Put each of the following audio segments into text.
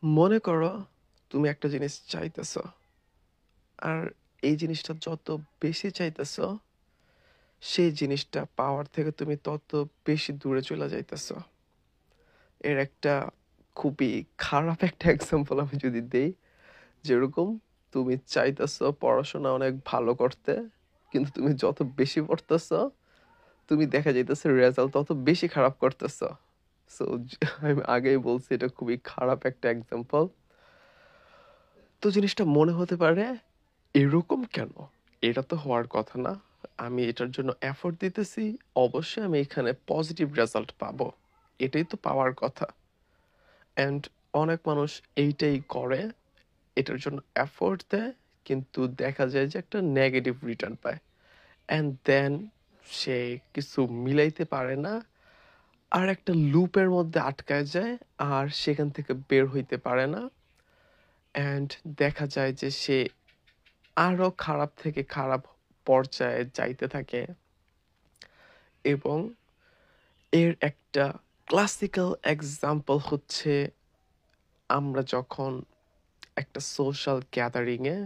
মনে করো তুমি একটা জিনিস চাইতেছ। আর এই জিনিসটা যত বেশি চাইতেছ, সেই জিনিসটা পাওয়ার থেকে তুমি তত বেশি দূরে চলে যাইতেছ। এর একটা খুবই খারাপ একটা এক্সাম্পল আমি যদি দেই, যেরকম তুমি চাইতেছ পড়াশোনা অনেক ভালো করতে, কিন্তু তুমি যত বেশি পড়তেছ, তুমি দেখা যাইতেছে রেজাল্ট তত বেশি খারাপ করতেছ। সো আমি আগেই বলছি এটা খুবই খারাপ একটা এক্সাম্পল। তো জিনিসটা মনে হতে পারে এরকম কেন? এটা তো হওয়ার কথা না। আমি এটার জন্য এফোর্ট দিতেছি, অবশ্যই আমি এখানে পজিটিভ রেজাল্ট পাবো। এটাই তো পাওয়ার কথা। অ্যান্ড অনেক মানুষ এইটাই করে, এটার জন্য এফোর্ট দেয়, কিন্তু দেখা যায় যে একটা নেগেটিভ রিটার্ন পায়। অ্যান্ড দেন সে কিছু মিলাইতে পারে না, আর একটা লুপের মধ্যে আটকায় যায়, আর সেখান থেকে বের হইতে পারে না। অ্যান্ড দেখা যায় যে সে আরো খারাপ থেকে খারাপ পর্যায়ে যাইতে থাকে। এবং এর একটা ক্লাসিক্যাল এক্সাম্পল হচ্ছে, আমরা যখন একটা সোশ্যাল গ্যাদারিংয়ে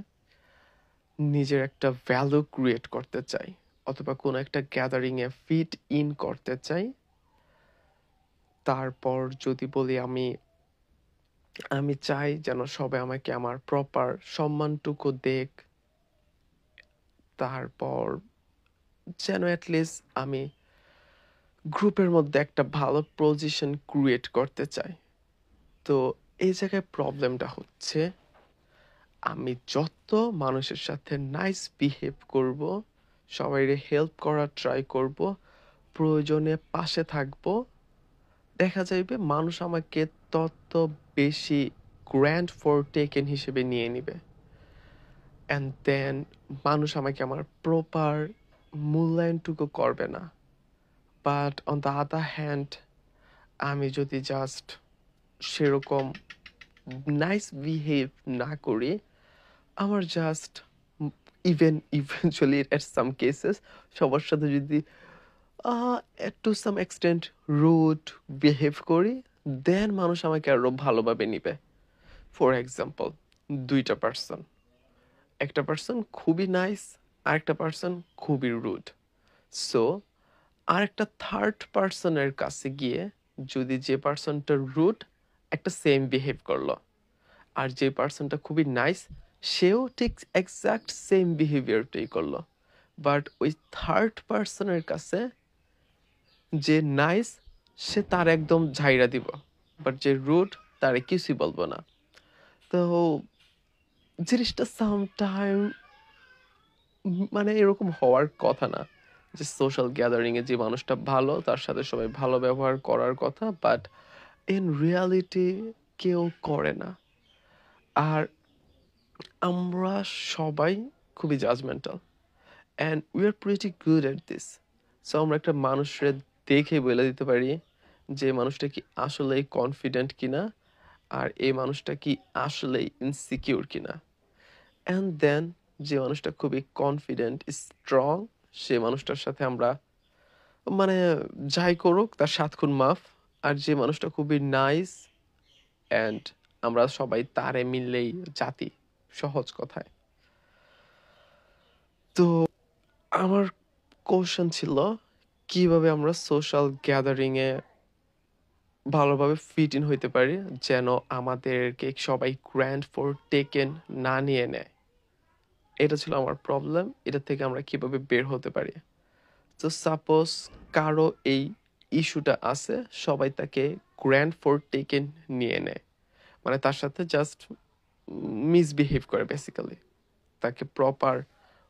নিজের একটা ভ্যালু ক্রিয়েট করতে চাই, অথবা কোনো একটা গ্যাদারিংয়ে ফিট ইন করতে চাই, তারপর যদি বলি আমি আমি চাই যেন সবাই আমাকে আমার প্রপার সম্মানটুকু দেখ, তারপর যেন অ্যাটলিস্ট আমি গ্রুপের মধ্যে একটা ভালো পজিশন ক্রিয়েট করতে চাই। তো এই জায়গায় প্রবলেমটা হচ্ছে, আমি যত মানুষের সাথে নাইস বিহেভ করব, সবাইরে হেল্প করার ট্রাই করব, প্রয়োজনে পাশে থাকব, দেখা যাইবে মানুষ আমাকে তত বেশি গ্র্যান্ড ফর টেকেন হিসেবে নিয়ে নিবে। অ্যান্ড দেন মানুষ আমাকে আমার প্রপার মূল্যায়নটুকু করবে না। But on the other hand, আমি যদি জাস্ট সেরকম নাইস বিহেভ না করি, আমার just eventually at some cases সবার সাথে যদি to some extent rude behave করি, দেন মানুষ আমাকে আরো ভালোভাবে নিবে। ফর এক্সাম্পল, দুইটা পার্সন, একটা পার্সন খুবই নাইস, আরেকটা পার্সন খুবই রুড। সো আরেকটা থার্ড পার্সনের কাছে গিয়ে যদি যে পার্সনটা রুড একটা সেম বিহেভ করলো, আর যে পার্সনটা খুবই নাইস সেও ঠিক এক্সাক্ট সেম বিহেভিয়ারটাই করলো, বাট ওই থার্ড পার্সনের কাছে যে নাইস সে তার একদম ঝাইরা দিব, বাট যে রুড তারে কিছুই বলবো না। তো জিনিসটা সামটাইম মানে এরকম হওয়ার কথা না, যে সোশ্যাল গ্যাদারিং এ যে মানুষটা ভালো তার সাথে সবাই ভালো ব্যবহার করার কথা, বাট ইন রিয়ালিটি কেউ করে না। আর আমরা সবাই খুবই judgmental, and we are pretty good at this. So আমরা একটা মানুষের দেখে বলে দিতে পারি যে মানুষটা কি আসলেই কনফিডেন্ট কিনা, আর এই মানুষটা কি আসলেই ইনসিকিউর কিনা। অ্যান্ড দেন যে মানুষটা খুবই কনফিডেন্ট স্ট্রং, সে মানুষটার সাথে আমরা মানে যাই করুক তার 7 খুন মাফ। আর যে মানুষটা খুবই নাইস, অ্যান্ড আমরা সবাই তারে মিললেই জাতি, সহজ কথায়। তো আমার কোশ্চেন ছিল, কিভাবে আমরা সোশ্যাল গ্যাদারিং এ ভালোভাবে ফিট ইন হইতে পারি, যেন আমাদেরকে সবাই গ্র্যান্ড ফর টেকেন না নিয়ে নেয়। এটা ছিল আমার প্রবলেম, এটা থেকে আমরা কিভাবে বের হতে পারি। তো সাপোজ কারো এই ইস্যুটা আছে, সবাই তাকে গ্র্যান্ড ফর টেকেন নিয়ে নেয়, মানে তার সাথে জাস্ট মিসবিহেভ করে, বেসিক্যালি তাকে প্রপার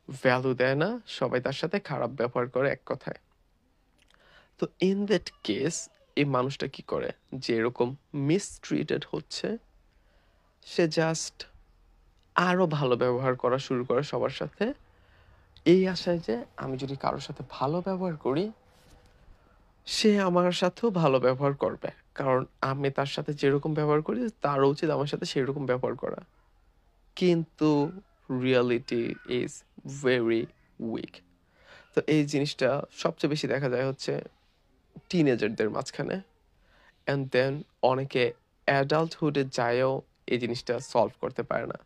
ভ্যালু দেয় না, সবাই তার সাথে খারাপ ব্যবহার করে এক কথায়। তো ইন দ্যাট কেস এই মানুষটা কি করে, যে এরকম মিসট্রিটেড হচ্ছে, সে জাস্ট আরো ভালো ব্যবহার করা শুরু করে সবার সাথে, এই আশায় যে আমি যদি কারোর সাথে ভালো ব্যবহার করি, সে আমার সাথেও ভালো ব্যবহার করবে, কারণ আমি তার সাথে যেরকম ব্যবহার করি তারও উচিত আমার সাথে সেরকম ব্যবহার করা। কিন্তু রিয়ালিটি ইজ ভেরি উইক। তো এই জিনিসটা সবচেয়ে বেশি দেখা যায় হচ্ছে টিনেজারদের মাঝখানে, অ্যান্ড দেন অনেকে অ্যাডাল্টহুডে যায়ও এই জিনিসটা সলভ করতে পারে না।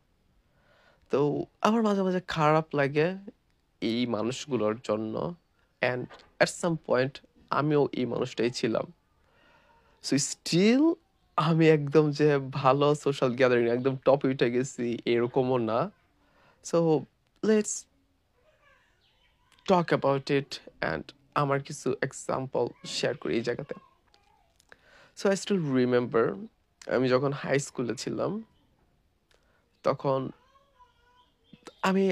তো আমার মাঝে মাঝে খারাপ লাগে এই মানুষগুলোর জন্য, অ্যান্ড অ্যাট সাম পয়েন্ট আমিও এই মানুষটাই ছিলাম। সো স্টিল আমি একদম যে ভালো সোশ্যাল গ্যাদারিং একদম টপে উঠে গেছি এরকমও না। So let's talk about it, and আমার কিছু এক্সাম্পল শেয়ার করি এই জায়গাতে। সো আই স্টিল রিমেম্বার আমি যখন হাই স্কুলে ছিলাম তখন আমি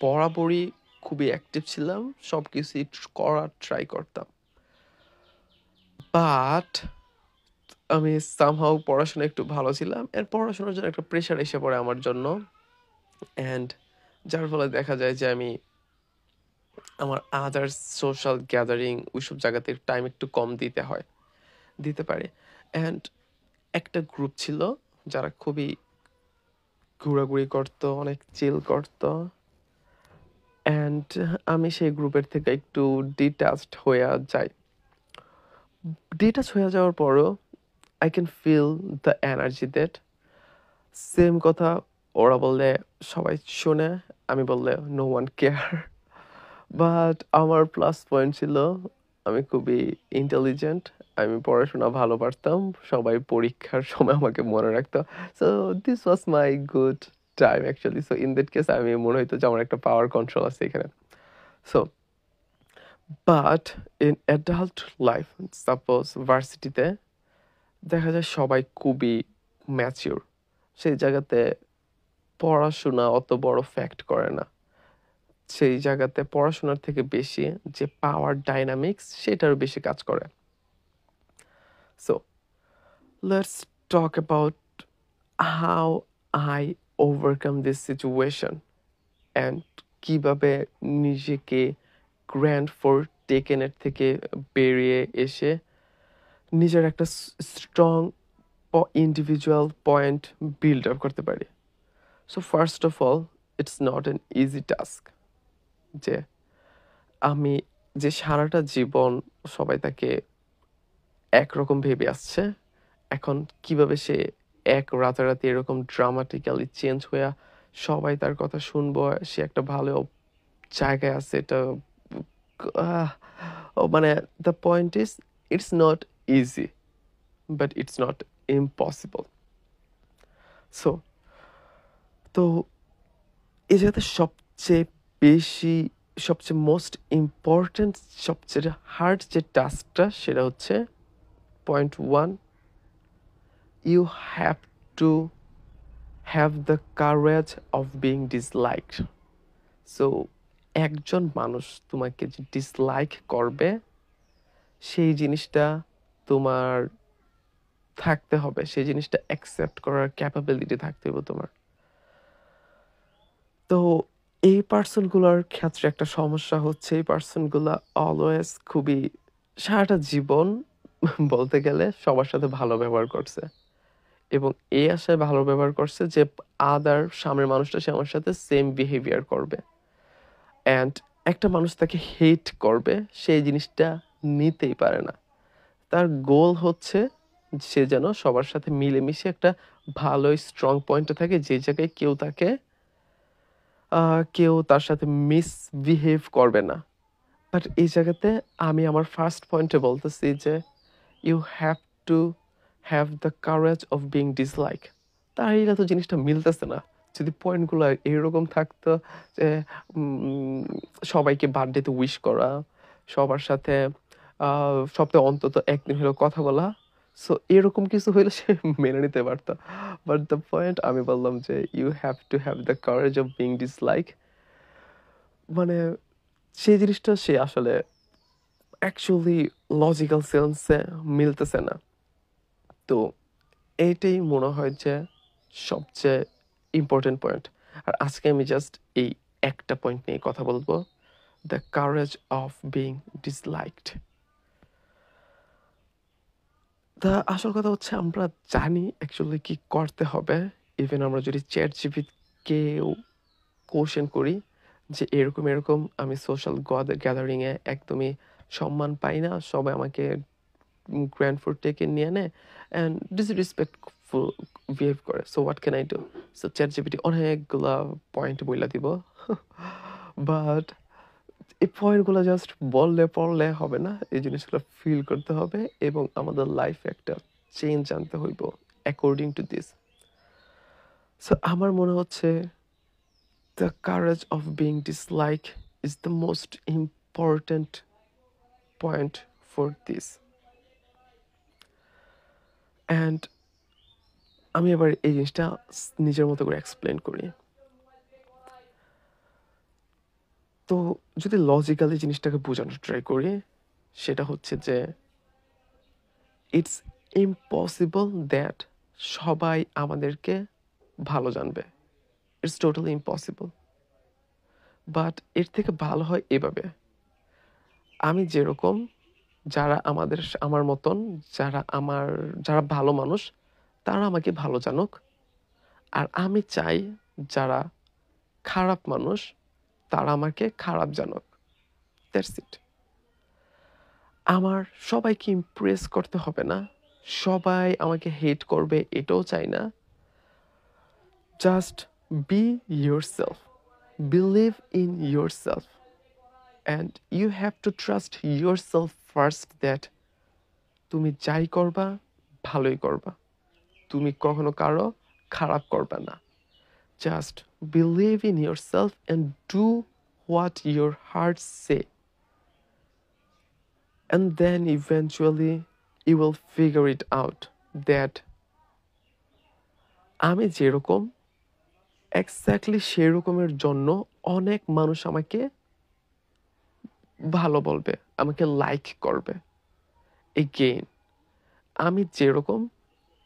বরাবরই খুবই অ্যাক্টিভ ছিলাম, সব কিছুই করার ট্রাই করতাম। বাট আমি সামহাউ পড়াশোনা একটু ভালো ছিলাম, এর পড়াশোনার জন্য একটা প্রেশার এসে পড়ে আমার জন্য, অ্যান্ড যার ফলে দেখা যায় যে আমি আমার আদার্স সোশ্যাল গ্যাদারিং ওইসব জায়গাতে টাইম একটু কম দিতে পারে। অ্যান্ড একটা গ্রুপ ছিল যারা খুবই ঘোরাঘুরি করতো, অনেক চিল করতো, অ্যান্ড আমি সেই গ্রুপের থেকে একটু ডিটাচড হয়ে যাই। ডিটাচ হয়ে যাওয়ার পরও I can feel the energy that same কথা ওরা বললে সবাই শোনে, আমি বললে নো ওয়ান কেয়ার। বাট আমার প্লাস পয়েন্ট ছিল আমি খুবই ইন্টেলিজেন্ট, আমি পড়াশোনা ভালো পারতাম, সবাই পরীক্ষার সময় আমাকে মনে রাখতো। So this was my good time actually. So in that case আমি মনে হইতো যে আমার একটা পাওয়ার কন্ট্রোল আছে এখানে। So but in adult life, suppose ভার্সিটিতে দেখা যায় সবাই খুবই ম্যাচিওর, সেই জায়গাতে পড়াশোনা অত বড় ফ্যাক্ট করে না, সেই জায়গাতে পড়াশোনার থেকে বেশি যে পাওয়ার ডাইনামিক্স সেটারও বেশি কাজ করে। So let's talk about how I overcome this situation, and কীভাবে নিজেকে গ্র্যান্ড ফোর টেকেনের থেকে বেরিয়ে এসে নিজের একটা strong individual point build up করতে পারি। So first of all, it's not an easy task যে আমি যে সারাটা জীবন সবাই তাকে একরকম ভেবে আসছে, এখন কিভাবে সে এক রাতারাতি এরকম ড্রামাটিক্যালি চেঞ্জ হয়ে সবাই তার কথা শুনবো, সে একটা ভালো জায়গায় আছে, এটা মানে the point is it's not easy but it's not impossible. So তো এই জায়গাতে সবচেয়ে মোস্ট ইম্পর্টেন্ট, সবচেয়ে হার্ড যে টাস্কটা সেটা হচ্ছে point one, you have to have the courage of being disliked. So একজন মানুষ তোমাকে যে ডিসলাইক করবে সেই জিনিসটা তোমার থাকতে হবে, সেই জিনিসটা অ্যাকসেপ্ট করার ক্যাপাবিলিটি থাকতে হবে তোমার। তো এই পার্সনগুলোর ক্ষেত্রে একটা সমস্যা হচ্ছে, এই পার্সনগুলো অলওয়েজ খুবই সারাটা জীবন বলতে গেলে সবার সাথে ভালো ব্যবহার করছে, এবং এই আশায় ভালো ব্যবহার করছে যে সামনের মানুষটা সে আমার সাথে সেম বিহেভিয়ার করবে, অ্যান্ড একটা মানুষ তাকে হেট করবে সেই জিনিসটা নিতেই পারে না। তার গোল হচ্ছে সে যেন সবার সাথে মিলেমিশে একটা ভালোই স্ট্রং পয়েন্টে থাকে, যে জায়গায় কেউ তার সাথে মিসবিহেভ করবে না। বাট এই জায়গাতে আমি আমার ফার্স্ট পয়েন্টে বলতেছি যে you have to have the courage of being dislike. তার এইটা তো জিনিসটা মিলতেছে না। যদি পয়েন্টগুলো এরকম থাকতো যে সবাইকে বার্থডেতে উইশ করা, সবার সাথে সপ্তাহে অন্তত একদিন হলেও কথা বলা, সো এরকম কিছু হইলে সে মেনে নিতে পারতো। বাট দ্য পয়েন্ট আমি বললাম যে you have to have the courage of being dislike, মানে সেই জিনিসটা সে আসলে অ্যাকচুয়ালি লজিক্যাল সেন্সে মিলতেছে না। তো এইটাই মনে হয় যে সবচেয়ে ইম্পর্টেন্ট পয়েন্ট। আর আজকে আমি জাস্ট এই একটা পয়েন্ট নিয়ে কথা বলবো, the courage of being disliked. তা আসল কথা হচ্ছে আমরা জানি অ্যাকচুয়ালি কি করতে হবে। ইভেন আমরা যদি চ্যাট জিপিটিকেও কোশ্চেন করি যে এরকম এরকম আমি সোশ্যাল গ্যাদারিংয়ে একদমই সম্মান পাই না, সবাই আমাকে গ্র্যান্ড ফর টেকে নিয়ে নেয় অ্যান্ড ডিসরেসপেক্ট বিহেভ করে। So what can I do? So chat GPT অনেকগুলা পয়েন্ট বইলা দিব, বাট এই পয়েন্টগুলো জাস্ট বললে পড়লে হবে না, এই জিনিসগুলো ফিল করতে হবে এবং আমাদের লাইফে একটা চেঞ্জ আনতে হইব অ্যাকর্ডিং টু দিস। সো আমার মনে হচ্ছে the courage of being dislike is the most important point for this. And আমি এবার এই জিনিসটা নিজের মতো করে এক্সপ্লেন করি। তো যদি লজিক্যালি জিনিসটাকে বোঝানোর ট্রাই করি, সেটা হচ্ছে যে ইটস ইম্পসিবল দ্যাট সবাই আমাদেরকে ভালো জানবে। It's totally impossible. বাট এর থেকে ভালো হয় এভাবে, আমি যেরকম, যারা আমার মতন, যারা ভালো মানুষ, তারা আমাকে ভালো জানুক। আর আমি চাই যারা খারাপ মানুষ, তারা আমাকে খারাপ জানুক। That's it. আমার সবাইকে ইমপ্রেস করতে হবে না, সবাই আমাকে হেট করবে এটাও চাই না। Just be yourself, believe in yourself, and you have to trust yourself first that তুমি যাই করবা ভালোই করবা, তুমি কখনো কারো খারাপ করবা না। Just believe in yourself and do what your heart say, and then eventually you will figure it out that আমি যেরকম এক্স্যাক্টলি সেরকমের জন্য অনেক মানুষ আমাকে ভালো বলবে, আমাকে লাইক করবে। এগেইন, আমি যেরকম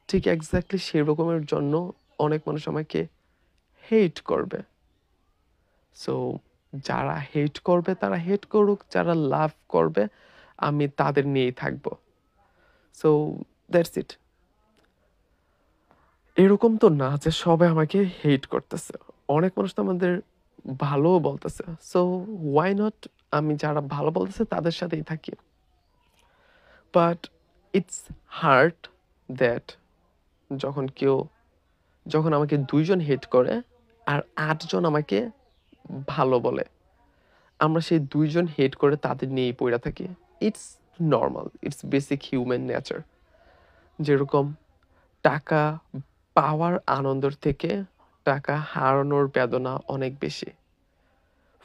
ঠিক এক্স্যাক্টলি সেরকমের জন্য অনেক মানুষ আমাকে হেট করবে। সো যারা হেট করবে তারা হেট করুক, যারা লাভ করবে আমি তাদের নিয়েই থাকবো। So that's it. এরকম তো না যে সবাই আমাকে হেট করতেছে, অনেক মানুষ তো আমাদের ভালোও বলতেছে। সো ওয়াই নট আমি যারা ভালো বলতেছে তাদের সাথেই থাকি। বাট ইটস হার্ড দ্যাট যখন আমাকে 2 জন হেট করে আর 8 জন আমাকে ভালো বলে, আমরা সেই 2 জন হেট করে তাদের নিয়েই পইড়া থাকি। It's normal, it's basic human nature. যেরকম টাকা পাওয়ার আনন্দের থেকে টাকা হারানোর বেদনা অনেক বেশি।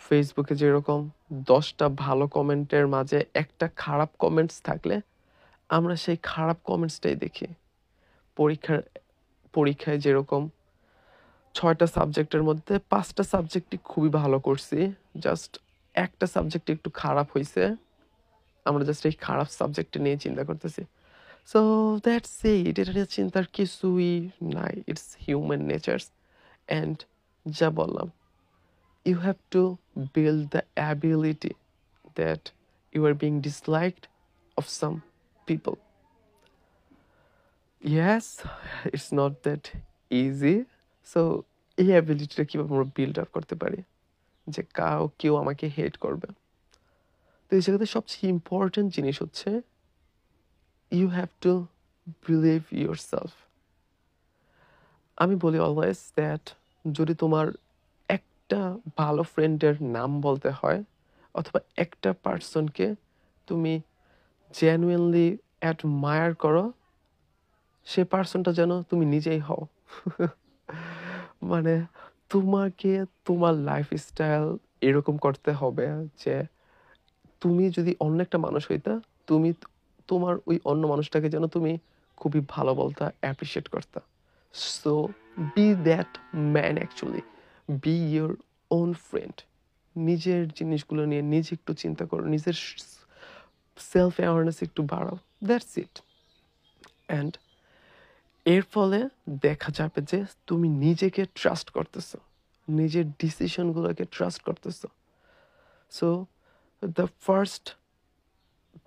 ফেসবুকে যেরকম 10টা ভালো কমেন্টের মাঝে একটা খারাপ কমেন্টস থাকলে আমরা সেই খারাপ কমেন্টসটাই দেখি। পরীক্ষায় যেরকম 6টা সাবজেক্টের মধ্যে 5টা সাবজেক্টই খুবই ভালো করছি, জাস্ট একটা সাবজেক্ট একটু খারাপ হয়েছে, আমরা জাস্ট এই খারাপ সাবজেক্টটা নিয়ে চিন্তা করতেছি। So that's it. এটা নিয়ে চিন্তার কিছুই নাই, ইটস হিউম্যান নেচার। অ্যান্ড যা বললাম, you have to build the ability that you are being disliked of some people. Yes, it's not that easy. So এই অ্যাবিলিটিটা কিভাবে আমরা বিল্ড আপ করতে পারি যে কেউ আমাকে হেট করবে? তো এই জায়গাতে সবচেয়ে ইম্পর্টেন্ট জিনিস হচ্ছে you have to believe yourself. আমি বলি অলওয়েজ দ্যাট যদি তোমার একটা ভালো ফ্রেন্ডের নাম বলতে হয় অথবা একটা পার্সনকে তুমি জেনুইনলি অ্যাডমায়ার করো, সে পার্সনটা যেন তুমি নিজেই হও। মানে তোমাকে তোমার লাইফস্টাইল এরকম করতে হবে যে তুমি যদি অন্য একটা মানুষ হইতা, তুমি তোমার ওই অন্য মানুষটাকে যেন তুমি খুবই ভালো বলতা, অ্যাপ্রিসিয়েট করতা। So be that man actually, be your own friend. নিজের জিনিসগুলো নিয়ে নিজে একটু চিন্তা করো, নিজের সেলফ অ্যাওয়ারনেস একটু বাড়াও। That's it. অ্যান্ড এর ফলে দেখা যাবে যে তুমি নিজেকে ট্রাস্ট করতেছো, নিজের ডিসিশনগুলোকে ট্রাস্ট করতেছো। সো দ্য ফার্স্ট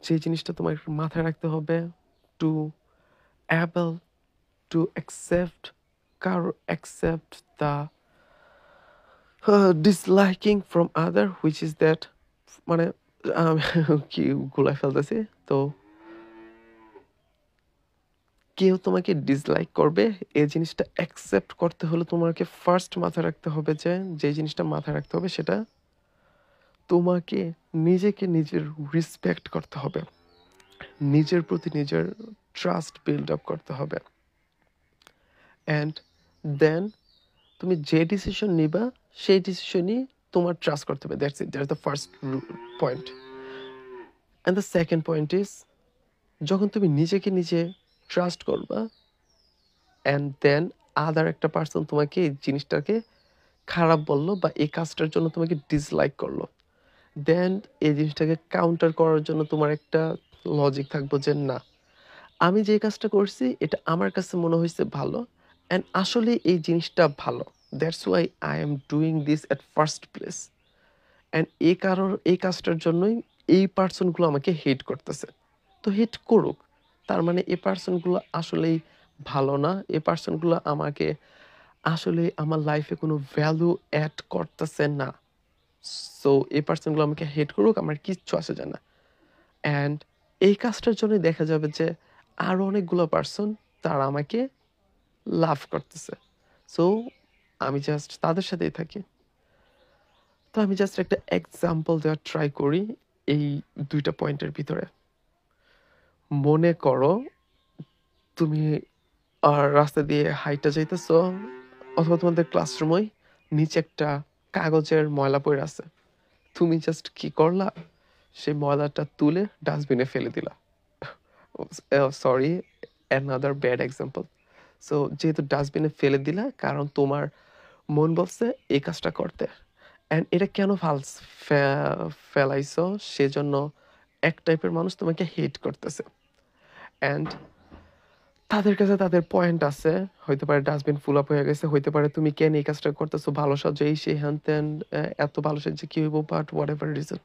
যে জিনিসটা তোমার মাথায় রাখতে হবে, to able to accept the disliking from other, which is that, মানে কি গুলাই ফেলতেছি। তো কেউ তোমাকে ডিসলাইক করবে, এই জিনিসটা অ্যাকসেপ্ট করতে হলে তোমাকে ফার্স্ট মাথায় রাখতে হবে যে জিনিসটা মাথায় রাখতে হবে সেটা তোমাকে নিজেকে নিজের রেসপেক্ট করতে হবে, নিজের প্রতি নিজের ট্রাস্ট বিল্ড আপ করতে হবে। অ্যান্ড দেন তুমি যে ডিসিশন নিবা সেই ডিসিশনই তোমার ট্রাস্ট করতে হবে। That's it, that's the first point. And the second point is, যখন তুমি নিজেকে নিজে ট্রাস্ট করবা অ্যান্ড দেন আদার একটা পার্সন তোমাকে এই জিনিসটাকে খারাপ বললো বা এই কাজটার জন্য তোমাকে ডিসলাইক করলো, দেন এই জিনিসটাকে কাউন্টার করার জন্য তোমার একটা লজিক থাকবো যে না, আমি যে কাজটা করছি এটা আমার কাছে মনে হয়েছে ভালো অ্যান্ড আসলে এই জিনিসটা ভালো, that's why I am doing this at first place. And এই কাজটার জন্যই এই পার্সনগুলো আমাকে হেট করতেছে। তো হেট করুক, তার মানে এই পার্সনগুলো আসলেই ভালো না, এই পার্সনগুলো আমাকে আসলে আমার লাইফে কোনো ভ্যালু অ্যাড করতেছে না। সো এই পার্সনগুলো আমাকে হেট করুক, আমার কিচ্ছু আসে যায় না। অ্যান্ড এই কাজটার জন্যই দেখা যাবে যে আরও অনেকগুলো পার্সন তারা আমাকে লাভ করতেছে। সো আমি জাস্ট তাদের সাথেই থাকি। তো আমি জাস্ট একটা এক্সাম্পল দেওয়ার ট্রাই করি এই দুইটা পয়েন্টের ভিতরে। মনে করো তুমি রাস্তা দিয়ে হাইটা যাইতেছো, অথবা তোমাদের ক্লাসরুমে নিচে একটা কাগজের ময়লা পড়ে আছে, তুমি জাস্ট কি করলা, সেই ময়লাটা তুলে ডাস্টবিনে ফেলে দিলা। Sorry, another bad example. So যেহেতু ডাস্টবিনে ফেলে দিলা কারণ তোমার মন বলছে এই কাজটা করতে, অ্যান্ড এটা কেন ফেলাইছো সেজন্য এক টাইপের মানুষ তোমাকে হেট করতেছে। অ্যান্ড তাদের কাছে তাদের পয়েন্ট আছে, হইতে পারে ডাস্টবিন ফুল আপ হয়ে গেছে, হইতে পারে তুমি কেন এই কাজটা করতেছো, ভালো সাজো এই সেই হ্যান ত্যান, এত ভালো সাজছে কি হইব, but whatever reason.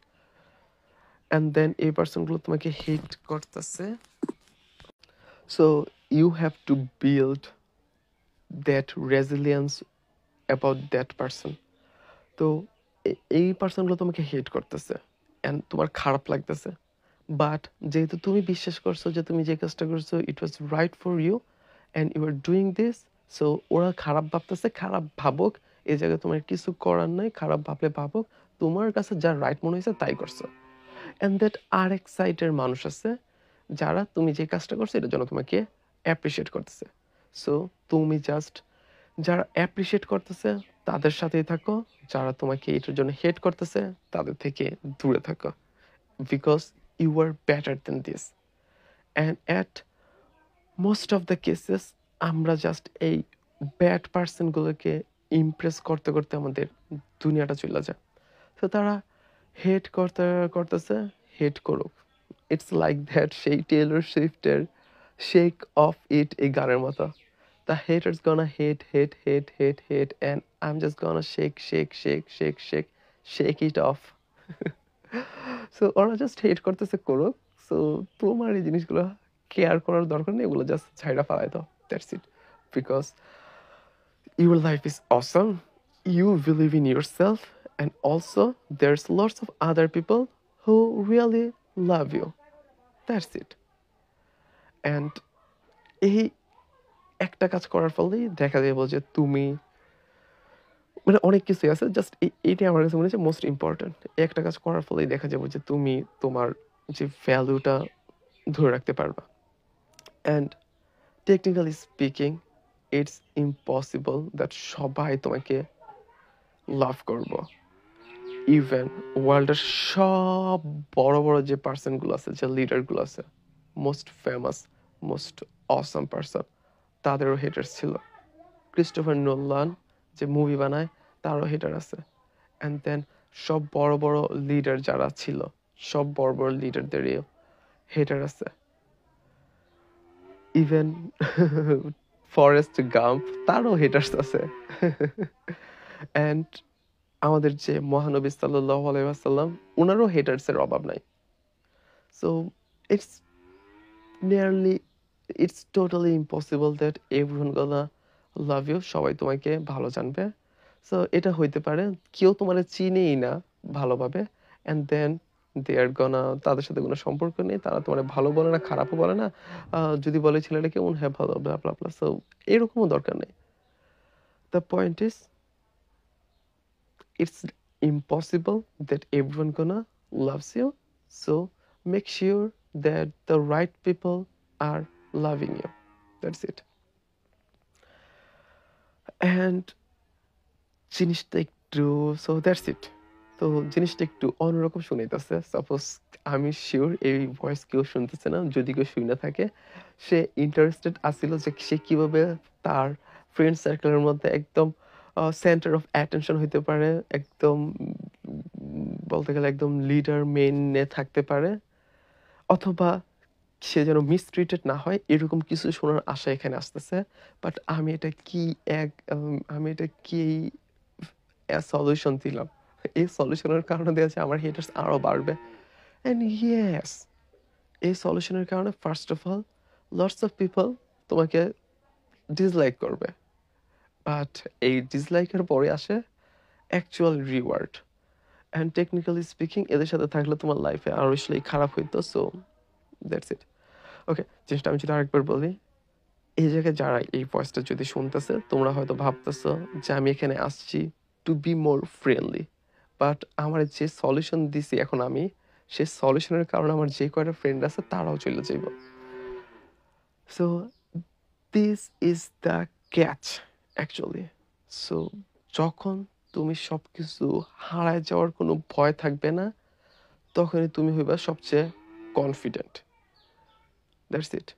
And then এই পার্সনগুলো তোমাকে হেট করতেছে। So you have to build that resilience about that person. তো এই পার্সনগুলো তোমাকে হেট করতেছে অ্যান্ড তোমার খারাপ লাগতেছে, বাট যেহেতু তুমি বিশ্বাস করছো যে তুমি যে কাজটা করছো it was right for you and you are doing this, so ওরা খারাপ ভাবতেছে, খারাপ ভাবুক, এই জায়গায় তোমার কিছু করার নাই, খারাপ ভাবলে ভাবুক, তোমার কাছে যা রাইট মনে হয়েছে তাই করছো। অ্যান্ড দ্যাট আর এক সাইডের মানুষ আছে যারা তুমি যে কাজটা করছো এটার জন্য তোমাকে অ্যাপ্রিসিয়েট করতেছে। সো তুমি জাস্ট যারা অ্যাপ্রিসিয়েট করতেছে তাদের সাথেই থাকো, যারা তোমাকে এটার জন্য হেট করতেছে তাদের থেকে দূরে থাকো, because you are better than this. And at most of the cases আমরা জাস্ট এই ব্যাড পার্সনগুলোকে ইমপ্রেস করতে করতে আমাদের দুনিয়াটা চলে যায়। তো তারা হেট করতেছে, হেট করুক, ইটস লাইক দ্যাট সেই টেলর সুইফটের শেক অফ ইট এই গানের মতো। The haters gonna hate, and I'm just gonna shake it off. So ওরা জাস্ট হেট করতেছে করুক, সো তোমার এই জিনিসগুলো কেয়ার করার দরকার নেই, এগুলো জাস্ট ছাইড়া ফালাই দাও, that's it. Because your life is awesome, you believe in yourself, and also there's lots of other people who really love you, that's it. And এই একটা কাজ করার ফলেই দেখা যাবে যে তুমি মানে অনেক কিছুই আছে, জাস্ট এইটাই আমার কাছে মনে হচ্ছে মোস্ট ইম্পর্টেন্ট। একটা কাজ করার ফলেই দেখা যাবে যে তুমি তোমার যে ভ্যালুটা ধরে রাখতে পারবা। And technically speaking it's impossible that সবাই তোমাকে লাভ করবো। ইভেন ওয়ার্ল্ডের সব বড় বড় যে পার্সনগুলো আছে, যে লিডারগুলো আছে, most famous, most awesome person, তাদেরও হেটার্স ছিল। ক্রিস্টোফার নোলান যে মুভি বানায় তারও হেটার আছে। অ্যান্ড দেন সব বড় বড় লিডার যারা ছিল, সব বড় বড় লিডারদেরও হেটার আছে। ইভেন ফরেস্ট গাম্প তারও হেটার্স আছে। অ্যান্ড আমাদের যে মহানবী সাল্লাল্লাহু আলাইহি ওয়াসাল্লাম, ওনারও হেটার্সের অভাব নাই। So it's nearly it's totally impossible that everyone gonna love you, সবাই তোমাকে ভালো জানবে। সো এটা হইতে পারে কেউ তোমার চিনেই না ভালোভাবে, অ্যান্ড দেন দে আর গনা তাদের সাথে কোনো সম্পর্ক নেই, তারা তোমার ভালো বলে না খারাপও বলে না, যদি বলে ছেলেটা কেমন হ্যাঁ ভালো ব্লা ব্লা ব্লা, সো এরকমও দরকার নেই। The point is it's impossible that everyone gonna loves you, so make sure that the right people are loving you. That's it. And জিনিসটা একটু, সো দ্যাটস ইট। তো জিনিসটা একটু অন্যরকম শুনাইতেছে, সাপোজ আমি শিওর এই ভয়েস কেউ শুনতেছে না, যদি কেউ শুনে থাকে সে ইন্টারেস্টেড আসিল যে সে কিভাবে তার ফ্রেন্ড সার্কেলের মধ্যে একদম সেন্টার অফ অ্যাটেনশন হইতে পারে, একদম বলতে গেলে একদম লিডার মেইনে থাকতে পারে, অথবা সে যেন মিসট্রিটেড না হয়, এরকম কিছু শোনার আশা এখানে আসতেছে। বাট আমি এটা কি সলিউশন দিলাম, এই সলিউশনের কারণে দেখা যাচ্ছে আমার হেটার্স আরো বাড়বে। অ্যান্ড ইয়েস, এই সলিউশনের কারণে first of all lots of people তোমাকে ডিসলাইক করবে, বাট এই ডিসলাইকের পরে আসে actual reward. And technically speaking এদের সাথে থাকলে তোমার লাইফে আরো বেশি খারাপ হইতো। So that's it. ওকে, জিনিসটা আমি যদি আরেকবার বলি, এই জায়গায় যারা এই ভয়েসটা যদি শুনতেছে, তোমরা হয়তো ভাবতেছো যে আমি এখানে আসছি to be more friendly, but আমার যে সলিউশন দিছি এখন আমি, সেই সলিউশনের কারণে আমার যে কয়টা ফ্রেন্ড আছে তারাও চলে যাইব। So this is the catch actually. So যখন তুমি সব কিছু হারায় যাওয়ার কোনো ভয় থাকবে না, তখনই তুমি হইবা সবচেয়ে কনফিডেন্ট। That's it.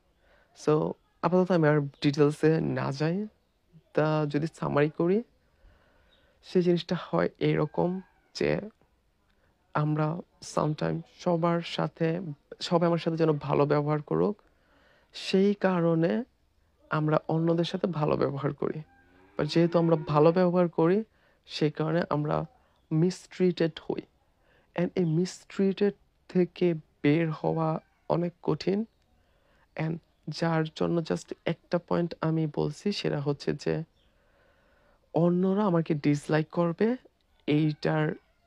সো আপাতত আমি আর ডিটেলসে না যাই, তা যদি সামারি করি, সেই জিনিসটা হয় এইরকম যে আমরা সামটাইম সবাই আমার সাথে যেন ভালো ব্যবহার করুক, সেই কারণে আমরা অন্যদের সাথে ভালো ব্যবহার করি। বাট যেহেতু আমরা ভালো ব্যবহার করি, সেই কারণে আমরা মিসট্রিটেড হই। অ্যান্ড এই মিসট্রিটেড থেকে বের হওয়া অনেক কঠিন। অ্যান্ড যার জন্য জাস্ট একটা পয়েন্ট আমি বলছি, সেটা হচ্ছে যে অন্যরা আমাকে ডিসলাইক করবে, এইটার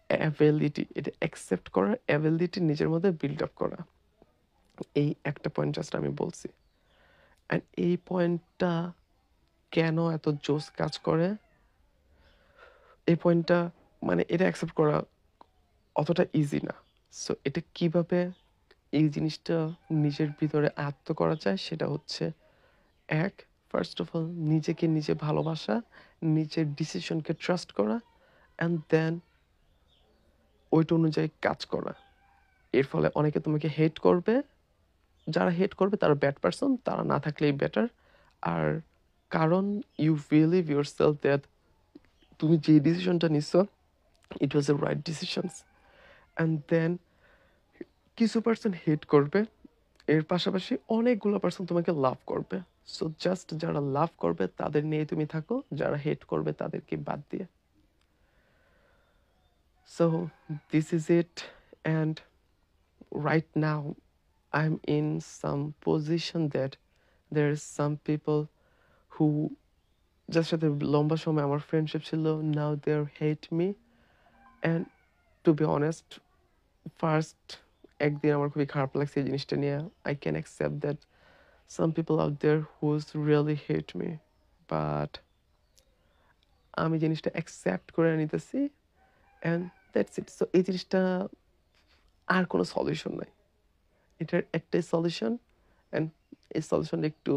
অ্যাবিলিটি, এটা অ্যাকসেপ্ট করার অ্যাবিলিটি নিজের মধ্যে বিল্ড আপ করা, এই একটা পয়েন্ট জাস্ট আমি বলছি। অ্যান্ড এই পয়েন্টটা কেন এত জোস কাজ করে, এই পয়েন্টটা মানে এটা অ্যাকসেপ্ট করা অতটা ইজি না। সো এটা কিভাবে এই জিনিসটা নিজের ভিতরে আয়ত্ত করা যায়, সেটা হচ্ছে ফার্স্ট অফ অল নিজেকে নিজে ভালোবাসা, নিজের ডিসিশনকে ট্রাস্ট করা, অ্যান্ড দেন ওইটা অনুযায়ী কাজ করা। এর ফলে অনেকে তোমাকে হেট করবে, যারা হেট করবে তারা ব্যাড পারসন, তারা না থাকলেই বেটার। আর কারণ you believe yourself that তুমি যে ডিসিশনটা নিচ্ছ it was a right decisions. And then কিছু পার্সন হেট করবে, এর পাশাপাশি অনেকগুলো পার্সন তোমাকে লাভ করবে। সো জাস্ট যারা লাভ করবে তাদের নিয়ে তুমি থাকো, যারা হেট করবে তাদেরকে বাদ দিয়ে। So this is it. And right now I'm in some position that there is some people who যার সাথে লম্বা সময় আমার ফ্রেন্ডশিপ ছিল, now they hate me. And to be honest, first একদিন আমার খুবই খারাপ লাগছে এই জিনিসটা নিয়ে। I can accept that some people out there who's really hate me, but আমি জিনিসটা অ্যাকসেপ্ট করে নিতেছি, and that's it. So এই জিনিসটা আর কোনো সলিউশন নাই, এটার একটাই সলিউশন, অ্যান্ড এই সলিউশনটা একটু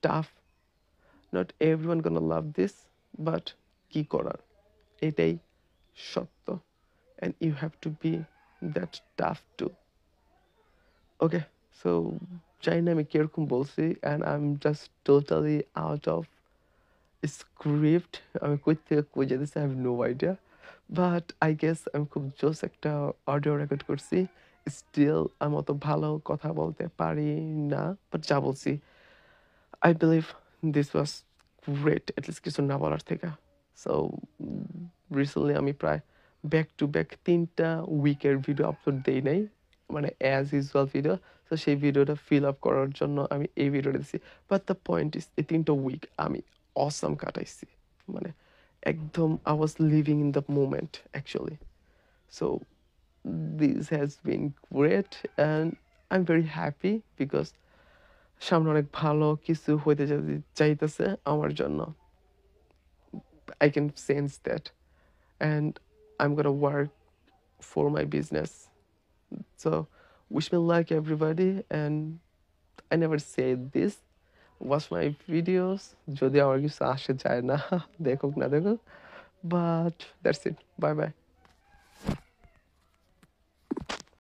tough. Not everyone gonna love this, but কি করার, এটাই সত্য। And you have to be that tough too. Okay, so জানি না আমি কিরকম বলছি, and I am just totally out of script. আমি কই থেকে কই যেতেছি I have no idea, but I guess আমি খুব জোস একটা অডিও রেকর্ড করছি। স্টিল আমি অত ভালো কথা বলতে পারি না, বাট যা বলছি I believe this was great, at least কিছু না বলার থেকে। সো রিসেন্টলি আমি প্রায় ব্যাক টু ব্যাক 3টা উইকের ভিডিও আপলোড দেই নাই, মানে অ্যাজ ইউজুয়াল ভিডিও। তো সেই ভিডিওটা ফিল আপ করার জন্য আমি এই ভিডিওটা দিচ্ছি। বাট দ্য পয়েন্ট ইজ এই 3টা উইক আমি অসাম কাটাইছি, মানে একদম I was living in the moment actually. So this has been great and I'm very happy because সামনে অনেক ভালো কিছু হইতে চাইতেছে আমার জন্য. I can sense that and I'm gonna work for my business. So wish me luck everybody and I never said this. Watch my videos. যদি আমার কিছু আসে যায় না দেখুক না দেখুক. But that's it. Bye bye.